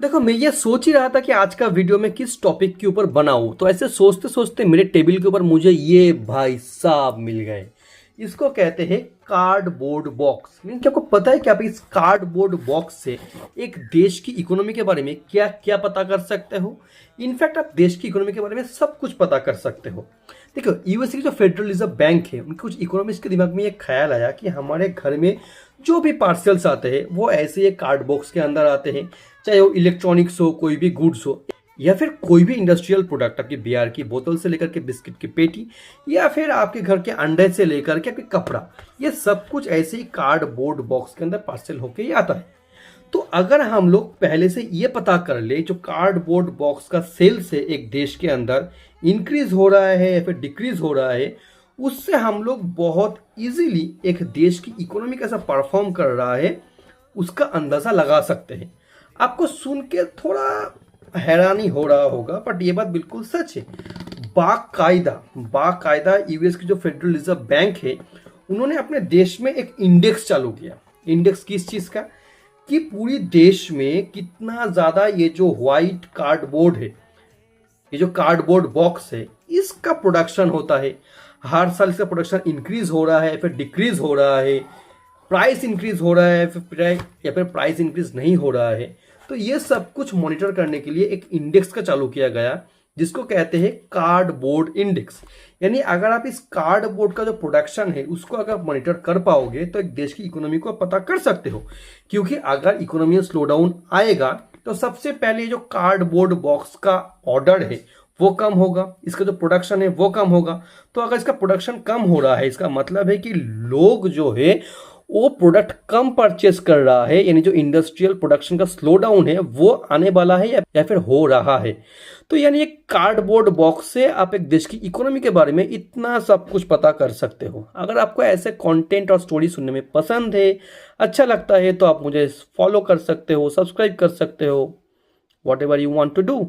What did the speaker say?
देखो, मैं ये सोच ही रहा था कि आज का वीडियो में किस टॉपिक के ऊपर बनाऊं। तो ऐसे सोचते सोचते मेरे टेबल के ऊपर मुझे ये भाई साहब मिल गए। इसको कहते हैं कार्डबोर्ड बॉक्स। लेकिन क्या आपको पता है कि आप इस कार्डबोर्ड बॉक्स से एक देश की इकोनॉमी के बारे में क्या क्या पता कर सकते हो। इनफैक्ट आप देश की इकोनॉमी के बारे में सब कुछ पता कर सकते हो। देखो, यूएसए की जो फेडरल रिजर्व बैंक है, उनके कुछ इकोनॉमिस्ट के दिमाग में ये ख्याल आया कि हमारे घर में जो भी पार्सल्स आते हैं वो ऐसे एक कार्ड बॉक्स के अंदर आते हैं। चाहे वो इलेक्ट्रॉनिक्स हो, कोई भी गुड्स हो, या फिर कोई भी इंडस्ट्रियल प्रोडक्ट, आपकी बियर की बोतल से लेकर के बिस्किट की पेटी, या फिर आपके घर के अंडे से लेकर के आपके कपड़ा, ये सब कुछ ऐसे ही कार्डबोर्ड बॉक्स के अंदर पार्सल होके ही आता है। तो अगर हम लोग पहले से ये पता कर ले जो कार्डबोर्ड बॉक्स का सेल्स है एक देश के अंदर इंक्रीज हो रहा है या फिर डिक्रीज हो रहा है, उससे हम लोग बहुत इजीली एक देश की इकोनॉमी कैसा परफॉर्म कर रहा है उसका अंदाजा लगा सकते हैं। आपको सुन के थोड़ा हैरानी हो रहा होगा, बट ये बात बिल्कुल सच है। बाकायदा यूएस की जो फेडरल रिजर्व बैंक है, उन्होंने अपने देश में एक इंडेक्स चालू किया। इंडेक्स किस चीज का? कि पूरी देश में कितना ज्यादा ये जो व्हाइट कार्डबोर्ड है, ये जो कार्डबोर्ड बॉक्स है, इसका प्रोडक्शन होता है। हर साल इसका प्रोडक्शन इंक्रीज हो रहा है फिर डिक्रीज हो रहा है, प्राइस इंक्रीज हो रहा है फिर प्राइस इंक्रीज नहीं हो रहा है। तो ये सब कुछ मॉनिटर करने के लिए एक इंडेक्स का चालू किया गया, जिसको कहते हैं कार्डबोर्ड इंडेक्स। यानी अगर आप इस कार्डबोर्ड का जो प्रोडक्शन है उसको अगर मॉनिटर कर पाओगे तो एक देश की इकोनॉमी को पता कर सकते हो। क्योंकि अगर इकोनॉमी में स्लो डाउन आएगा तो सबसे पहले जो कार्डबोर्ड बॉक्स का ऑर्डर है वो कम होगा, इसका जो प्रोडक्शन है वो कम होगा। तो अगर इसका प्रोडक्शन कम हो रहा है, इसका मतलब है कि लोग जो है वो प्रोडक्ट कम परचेस कर रहा है, यानी जो इंडस्ट्रियल प्रोडक्शन का स्लो डाउन है वो आने वाला है या फिर हो रहा है। तो यानी एक कार्डबोर्ड बॉक्स से आप एक देश की इकोनॉमी के बारे में इतना सब कुछ पता कर सकते हो। अगर आपको ऐसे कंटेंट और स्टोरी सुनने में पसंद है, अच्छा लगता है, तो आप मुझे फॉलो कर सकते हो, सब्सक्राइब कर सकते हो, whatever you want to do.